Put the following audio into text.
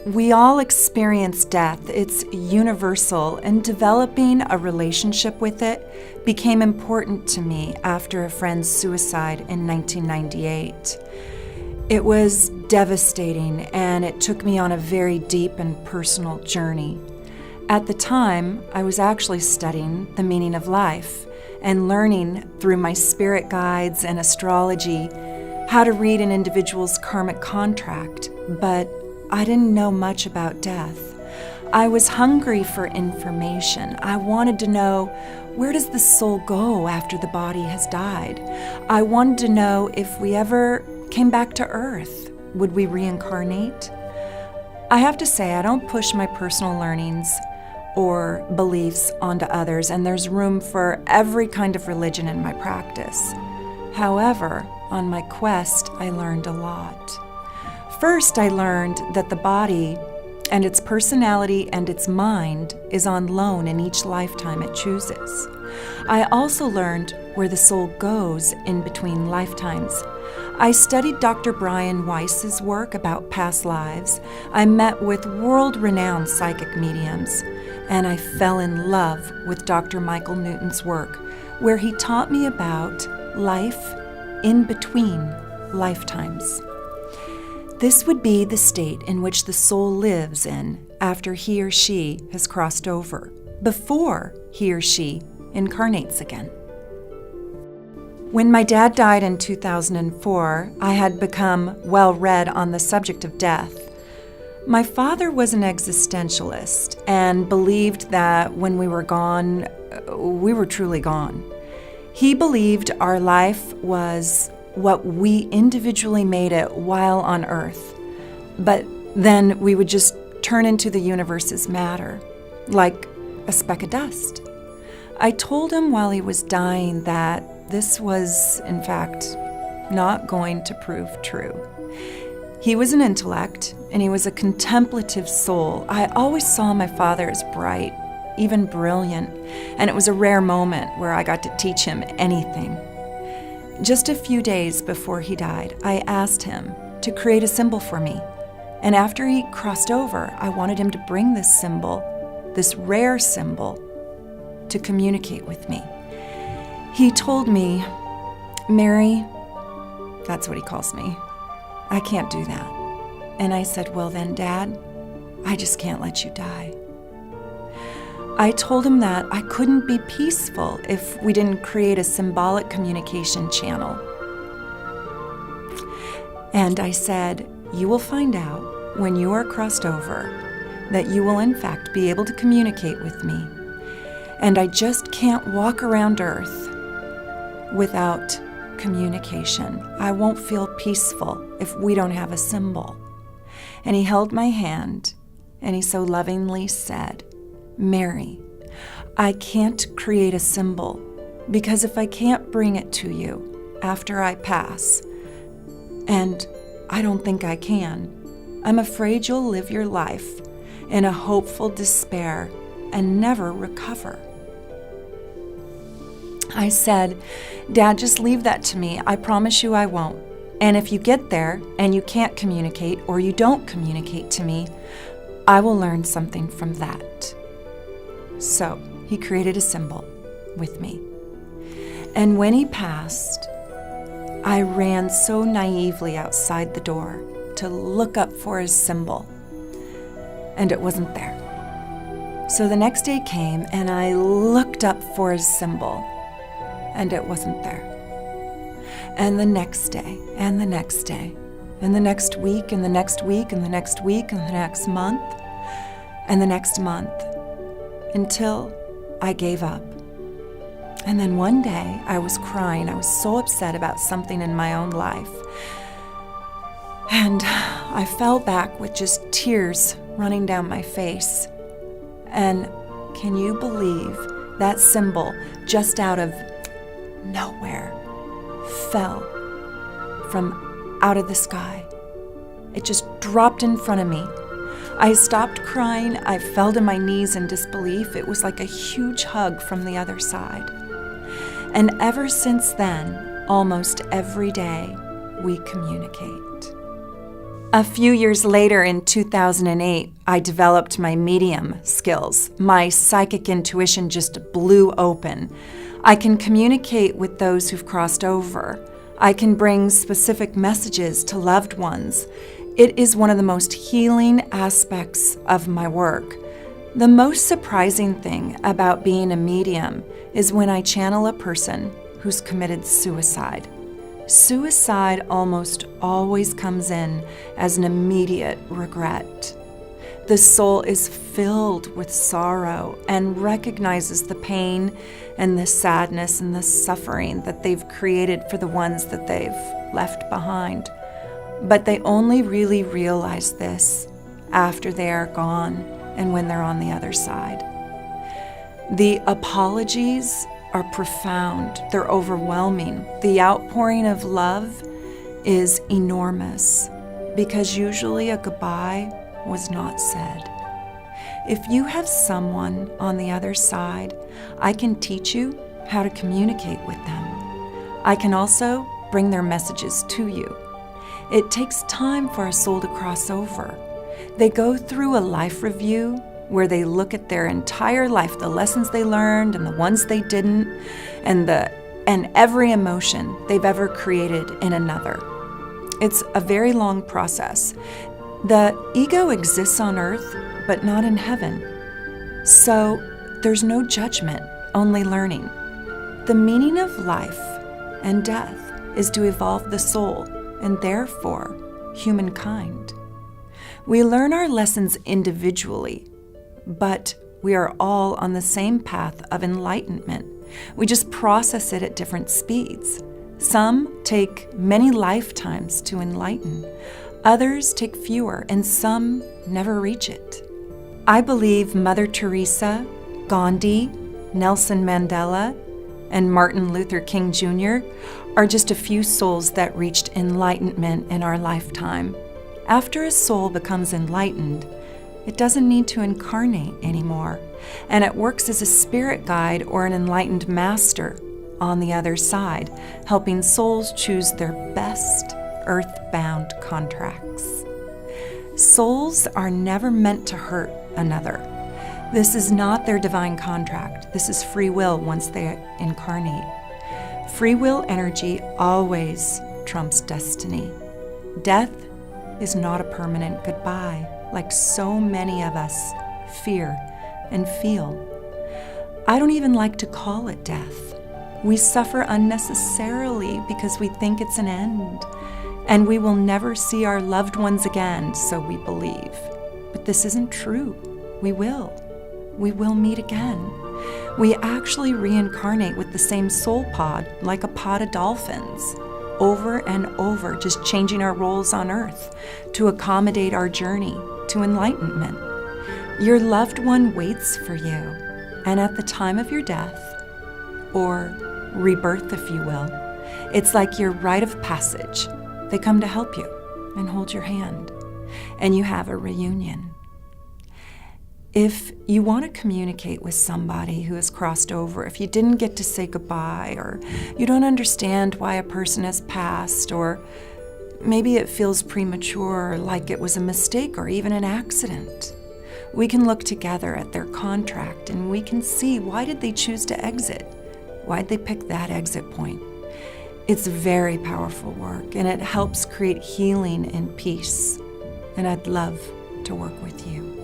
We all experience death. It's universal, and developing a relationship with it became important to me after a friend's suicide in 1998. It was devastating, and it took me on a very deep and personal journey. At the time, I was actually studying the meaning of life and learning through my spirit guides and astrology how to read an individual's karmic contract, but I didn't know much about death. I was hungry for information. I wanted to know, where does the soul go after the body has died? I wanted to know if we ever came back to Earth, would we reincarnate? I have to say, I don't push my personal learnings or beliefs onto others, and there's room for every kind of religion in my practice. However, on my quest, I learned a lot. First, I learned that the body and its personality and its mind is on loan in each lifetime it chooses. I also learned where the soul goes in between lifetimes. I studied Dr. Brian Weiss's work about past lives. I met with world-renowned psychic mediums, and I fell in love with Dr. Michael Newton's work, where he taught me about life in between lifetimes. This would be the state in which the soul lives in after he or she has crossed over, before he or she incarnates again. When my dad died in 2004, I had become well read on the subject of death. My father was an existentialist and believed that when we were gone, we were truly gone. He believed our life was what we individually made it while on Earth, but then we would just turn into the universe's matter, like a speck of dust. I told him while he was dying that this was, in fact, not going to prove true. He was an intellect, and he was a contemplative soul. I always saw my father as bright, even brilliant, and it was a rare moment where I got to teach him anything. Just a few days before he died, I asked him to create a symbol for me, and after he crossed over, I wanted him to bring this symbol, this rare symbol, to communicate with me. He told me, "Mary," that's what he calls me, "I can't do that." And I said, "Well then, Dad, I just can't let you die." I told him that I couldn't be peaceful if we didn't create a symbolic communication channel. And I said, "You will find out when you are crossed over that you will in fact be able to communicate with me. And I just can't walk around Earth without communication. I won't feel peaceful if we don't have a symbol." And he held my hand, and he so lovingly said, "Mary, I can't create a symbol because if I can't bring it to you after I pass, and I don't think I can, I'm afraid you'll live your life in a hopeful despair and never recover." I said, "Dad, just leave that to me. I promise you I won't. And if you get there and you can't communicate or you don't communicate to me, I will learn something from that." So he created a symbol with me. And when he passed, I ran so naively outside the door to look up for his symbol, and it wasn't there. So the next day came, and I looked up for his symbol, and it wasn't there. And the next day, and the next day, and the next week, and the next week, and the next week, and the next month, and the next month, until I gave up. And then one day, I was crying. I was so upset about something in my own life. And I fell back with just tears running down my face. And can you believe that symbol, just out of nowhere, fell from out of the sky? It just dropped in front of me. I stopped crying. I fell to my knees in disbelief. It was like a huge hug from the other side. And ever since then, almost every day, we communicate. A few years later, in 2008, I developed my medium skills. My psychic intuition just blew open. I can communicate with those who've crossed over. I can bring specific messages to loved ones. It is one of the most healing aspects of my work. The most surprising thing about being a medium is when I channel a person who's committed suicide. Suicide almost always comes in as an immediate regret. The soul is filled with sorrow and recognizes the pain and the sadness and the suffering that they've created for the ones that they've left behind. But they only really realize this after they are gone and when they're on the other side. The apologies are profound. They're overwhelming. The outpouring of love is enormous because usually a goodbye was not said. If you have someone on the other side, I can teach you how to communicate with them. I can also bring their messages to you. It takes time for a soul to cross over. They go through a life review where they look at their entire life, the lessons they learned and the ones they didn't, and every emotion they've ever created in another. It's a very long process. The ego exists on earth, but not in heaven. So there's no judgment, only learning. The meaning of life and death is to evolve the soul and therefore humankind. We learn our lessons individually, but we are all on the same path of enlightenment. We just process it at different speeds. Some take many lifetimes to enlighten. Others take fewer, and some never reach it. I believe Mother Teresa, Gandhi, Nelson Mandela, and Martin Luther King Jr. are just a few souls that reached enlightenment in our lifetime. After a soul becomes enlightened, it doesn't need to incarnate anymore, and it works as a spirit guide or an enlightened master on the other side, helping souls choose their best earthbound contracts. Souls are never meant to hurt another. This is not their divine contract. This is free will once they incarnate. Free will energy always trumps destiny. Death is not a permanent goodbye, like so many of us fear and feel. I don't even like to call it death. We suffer unnecessarily because we think it's an end, and we will never see our loved ones again, so we believe. But this isn't true. We will. We will meet again. We actually reincarnate with the same soul pod, like a pod of dolphins, over and over, just changing our roles on earth to accommodate our journey to enlightenment. Your loved one waits for you, and at the time of your death, or rebirth if you will, it's like your rite of passage. They come to help you and hold your hand, and you have a reunion. If you want to communicate with somebody who has crossed over, if you didn't get to say goodbye, or you don't understand why a person has passed, or maybe it feels premature, like it was a mistake or even an accident, we can look together at their contract and we can see, why did they choose to exit? Why'd they pick that exit point? It's very powerful work, and it helps create healing and peace. And I'd love to work with you.